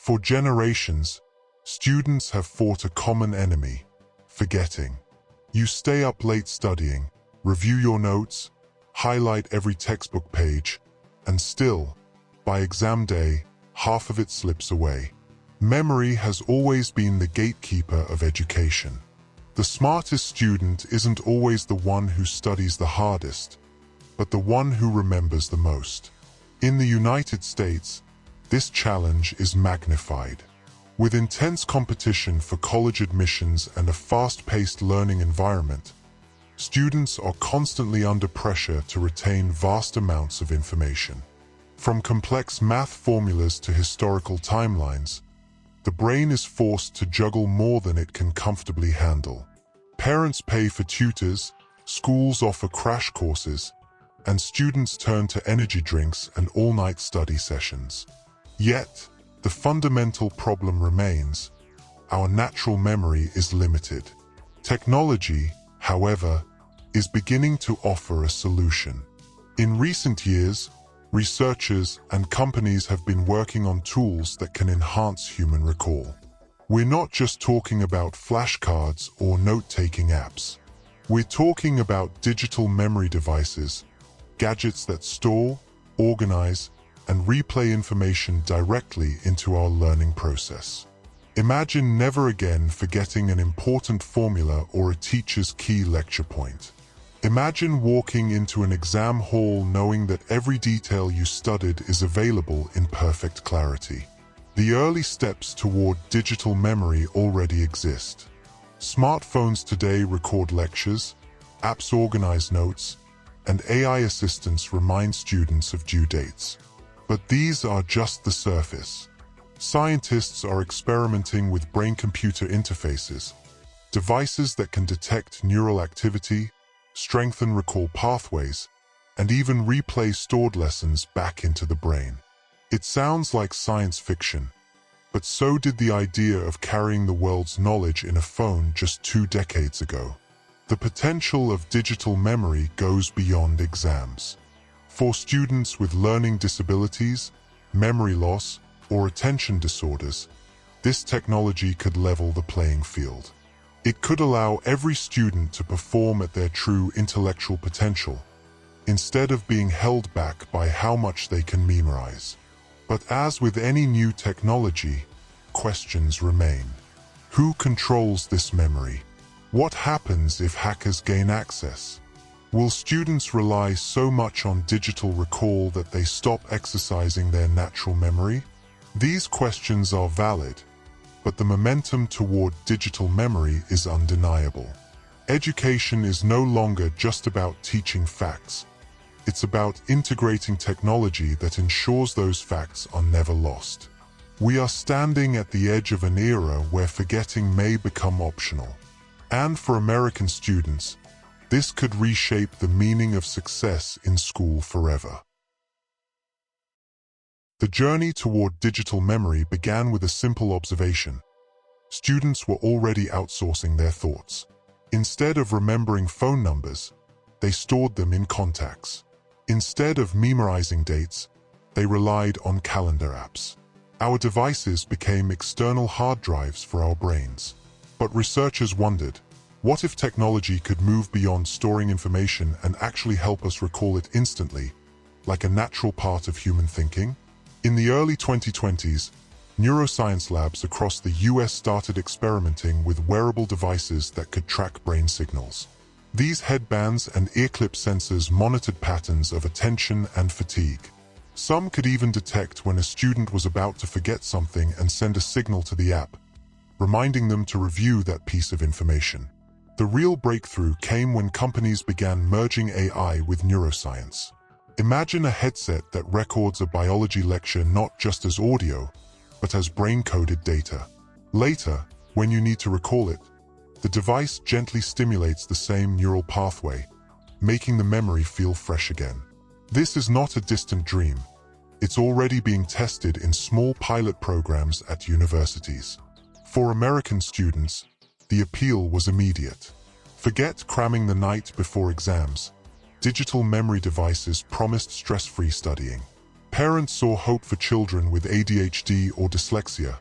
For generations, students have fought a common enemy: forgetting. You stay up late studying, review your notes, highlight every textbook page, and still, by exam day, half of it slips away. Memory has always been the gatekeeper of education. The smartest student isn't always the one who studies the hardest, but the one who remembers the most. In the United States, this challenge is magnified. With intense competition for college admissions and a fast-paced learning environment, students are constantly under pressure to retain vast amounts of information. From complex math formulas to historical timelines, the brain is forced to juggle more than it can comfortably handle. Parents pay for tutors, schools offer crash courses, and students turn to energy drinks and all-night study sessions. Yet, the fundamental problem remains: our natural memory is limited. Technology, however, is beginning to offer a solution. In recent years, researchers and companies have been working on tools that can enhance human recall. We're not just talking about flashcards or note-taking apps. We're talking about digital memory devices, gadgets that store, organize, and replay information directly into our learning process. Imagine never again forgetting an important formula or a teacher's key lecture point. Imagine walking into an exam hall knowing that every detail you studied is available in perfect clarity. The early steps toward digital memory already exist. Smartphones today record lectures, apps organize notes, and AI assistants remind students of due dates. But these are just the surface. Scientists are experimenting with brain-computer interfaces, devices that can detect neural activity, strengthen recall pathways, and even replay stored lessons back into the brain. It sounds like science fiction, but so did the idea of carrying the world's knowledge in a phone just 2 decades ago. The potential of digital memory goes beyond exams. For students with learning disabilities, memory loss, or attention disorders, this technology could level the playing field. It could allow every student to perform at their true intellectual potential, instead of being held back by how much they can memorize. But as with any new technology, questions remain. Who controls this memory? What happens if hackers gain access? Will students rely so much on digital recall that they stop exercising their natural memory? These questions are valid, but the momentum toward digital memory is undeniable. Education is no longer just about teaching facts. It's about integrating technology that ensures those facts are never lost. We are standing at the edge of an era where forgetting may become optional. And for American students, this could reshape the meaning of success in school forever. The journey toward digital memory began with a simple observation. Students were already outsourcing their thoughts. Instead of remembering phone numbers, they stored them in contacts. Instead of memorizing dates, they relied on calendar apps. Our devices became external hard drives for our brains. But researchers wondered, what if technology could move beyond storing information and actually help us recall it instantly, like a natural part of human thinking? In the early 2020s, neuroscience labs across the US started experimenting with wearable devices that could track brain signals. These headbands and ear clip sensors monitored patterns of attention and fatigue. Some could even detect when a student was about to forget something and send a signal to the app, reminding them to review that piece of information. The real breakthrough came when companies began merging AI with neuroscience. Imagine a headset that records a biology lecture not just as audio, but as brain-coded data. Later, when you need to recall it, the device gently stimulates the same neural pathway, making the memory feel fresh again. This is not a distant dream. It's already being tested in small pilot programs at universities. For American students, the appeal was immediate. Forget cramming the night before exams. Digital memory devices promised stress-free studying. Parents saw hope for children with ADHD or dyslexia,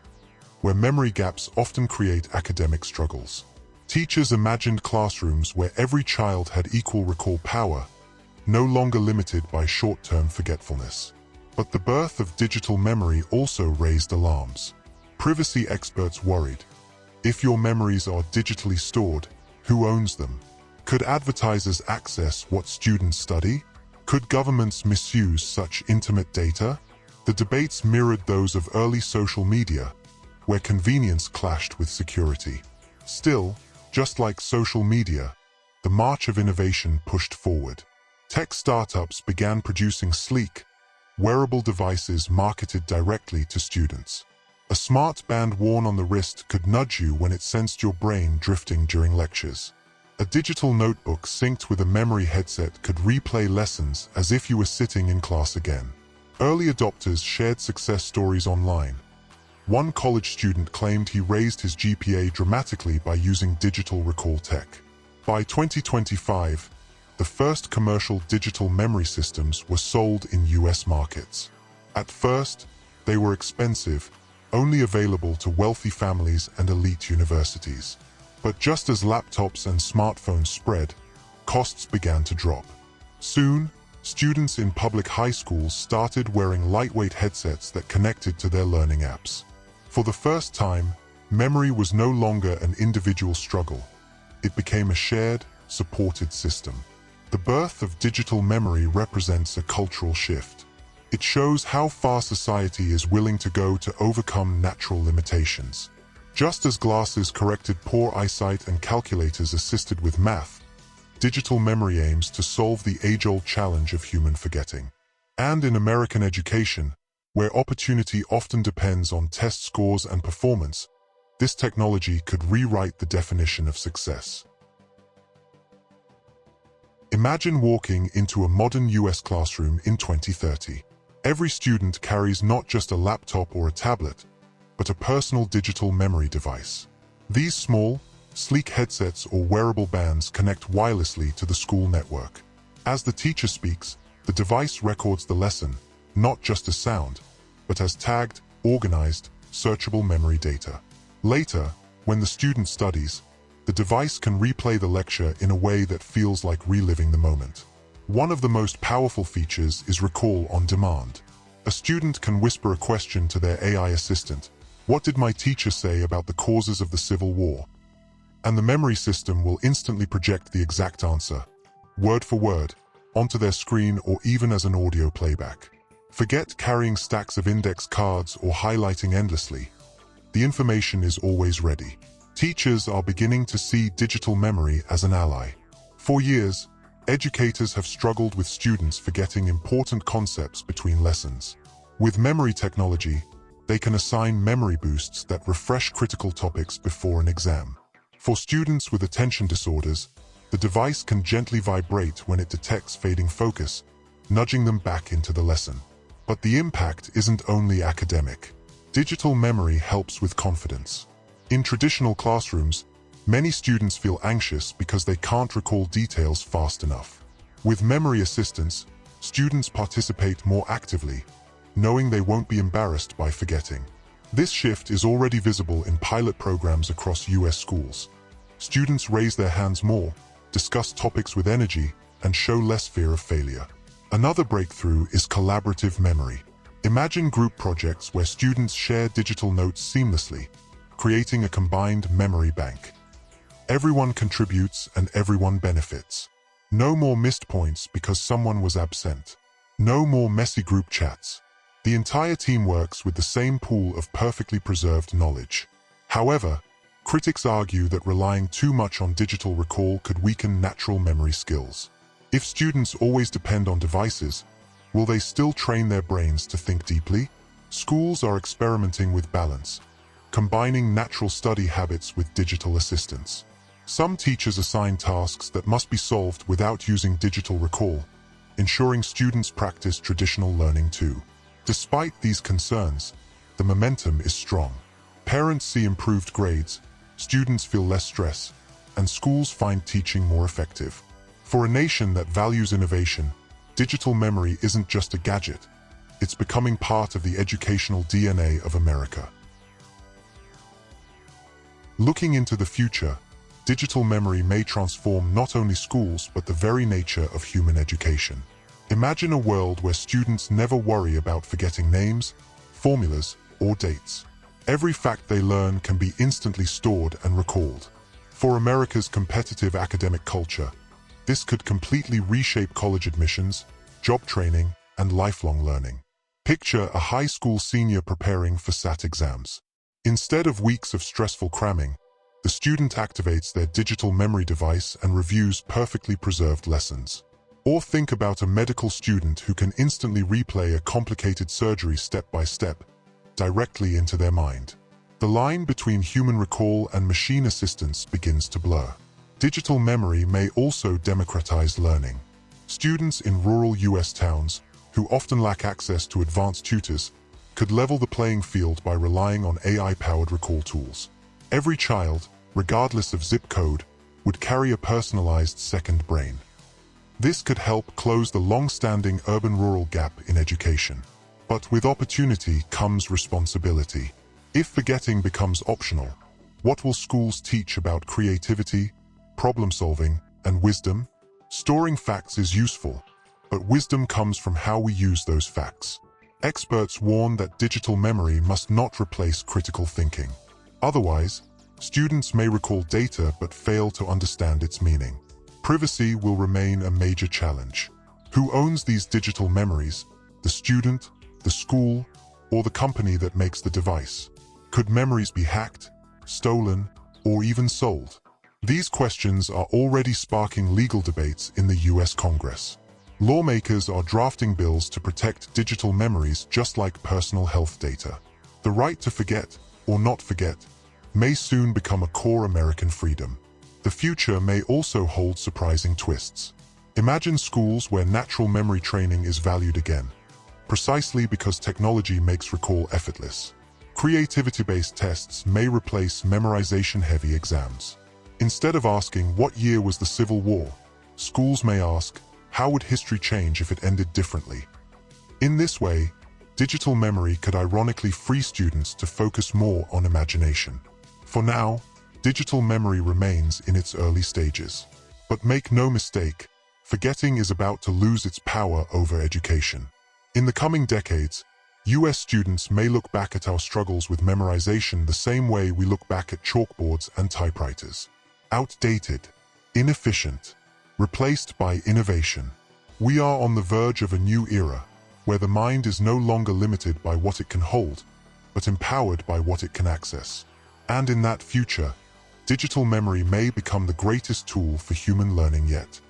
where memory gaps often create academic struggles. Teachers imagined classrooms where every child had equal recall power, no longer limited by short-term forgetfulness. But the birth of digital memory also raised alarms. Privacy experts worried. If your memories are digitally stored, who owns them? Could advertisers access what students study? Could governments misuse such intimate data? The debates mirrored those of early social media, where convenience clashed with security. Still, just like social media, the march of innovation pushed forward. Tech startups began producing sleek, wearable devices marketed directly to students. A smart band worn on the wrist could nudge you when it sensed your brain drifting during lectures. A digital notebook synced with a memory headset could replay lessons as if you were sitting in class again. Early adopters shared success stories online. One college student claimed he raised his GPA dramatically by using digital recall tech. By 2025, the first commercial digital memory systems were sold in US markets. At first, they were expensive, only available to wealthy families and elite universities. But just as laptops and smartphones spread, costs began to drop. Soon, students in public high schools started wearing lightweight headsets that connected to their learning apps. For the first time, memory was no longer an individual struggle. It became a shared, supported system. The birth of digital memory represents a cultural shift. It shows how far society is willing to go to overcome natural limitations. Just as glasses corrected poor eyesight and calculators assisted with math, digital memory aims to solve the age-old challenge of human forgetting. And in American education, where opportunity often depends on test scores and performance, this technology could rewrite the definition of success. Imagine walking into a modern US classroom in 2030. Every student carries not just a laptop or a tablet, but a personal digital memory device. These small, sleek headsets or wearable bands connect wirelessly to the school network. As the teacher speaks, the device records the lesson, not just as sound, but as tagged, organized, searchable memory data. Later, when the student studies, the device can replay the lecture in a way that feels like reliving the moment. One of the most powerful features is recall on demand. A student can whisper a question to their AI assistant. What did my teacher say about the causes of the Civil War? And the memory system will instantly project the exact answer, word for word, onto their screen or even as an audio playback. Forget carrying stacks of index cards or highlighting endlessly. The information is always ready. Teachers are beginning to see digital memory as an ally. For years, educators have struggled with students forgetting important concepts between lessons. With memory technology, they can assign memory boosts that refresh critical topics before an exam. For students with attention disorders, the device can gently vibrate when it detects fading focus, nudging them back into the lesson. But the impact isn't only academic. Digital memory helps with confidence. In traditional classrooms, many students feel anxious because they can't recall details fast enough. With memory assistance, students participate more actively, knowing they won't be embarrassed by forgetting. This shift is already visible in pilot programs across US schools. Students raise their hands more, discuss topics with energy, and show less fear of failure. Another breakthrough is collaborative memory. Imagine group projects where students share digital notes seamlessly, creating a combined memory bank. Everyone contributes and everyone benefits. No more missed points because someone was absent. No more messy group chats. The entire team works with the same pool of perfectly preserved knowledge. However, critics argue that relying too much on digital recall could weaken natural memory skills. If students always depend on devices, will they still train their brains to think deeply? Schools are experimenting with balance, combining natural study habits with digital assistance. Some teachers assign tasks that must be solved without using digital recall, ensuring students practice traditional learning too. Despite these concerns, the momentum is strong. Parents see improved grades, students feel less stress, and schools find teaching more effective. For a nation that values innovation, digital memory isn't just a gadget, It's becoming part of the educational DNA of America. Looking into the future, digital memory may transform not only schools but the very nature of human education. Imagine a world where students never worry about forgetting names, formulas, or dates. Every fact they learn can be instantly stored and recalled. For America's competitive academic culture, this could completely reshape college admissions, job training, and lifelong learning. Picture a high school senior preparing for SAT exams. Instead of weeks of stressful cramming, the student activates their digital memory device and reviews perfectly preserved lessons. Or think about a medical student who can instantly replay a complicated surgery step by step, directly into their mind. The line between human recall and machine assistance begins to blur. Digital memory may also democratize learning. Students in rural US towns, who often lack access to advanced tutors, could level the playing field by relying on AI-powered recall tools. Every child, regardless of zip code, would carry a personalized second brain. This could help close the long-standing urban-rural gap in education. But with opportunity comes responsibility. If forgetting becomes optional, what will schools teach about creativity, problem-solving, and wisdom? Storing facts is useful, but wisdom comes from how we use those facts. Experts warn that digital memory must not replace critical thinking. Otherwise, students may recall data but fail to understand its meaning. Privacy will remain a major challenge. Who owns these digital memories? The student, the school, or the company that makes the device? Could memories be hacked, stolen, or even sold? These questions are already sparking legal debates in the US Congress. Lawmakers are drafting bills to protect digital memories just like personal health data. The right to forget, or not forget, may soon become a core American freedom. The future may also hold surprising twists. Imagine schools where natural memory training is valued again, precisely because technology makes recall effortless. Creativity-based tests may replace memorization-heavy exams. Instead of asking, "What year was the Civil War?" schools may ask, "How would history change if it ended differently?" In this way, digital memory could ironically free students to focus more on imagination. For now, digital memory remains in its early stages. But make no mistake, forgetting is about to lose its power over education. In the coming decades, US students may look back at our struggles with memorization the same way we look back at chalkboards and typewriters. Outdated, inefficient, replaced by innovation. We are on the verge of a new era, where the mind is no longer limited by what it can hold, but empowered by what it can access. And in that future, digital memory may become the greatest tool for human learning yet.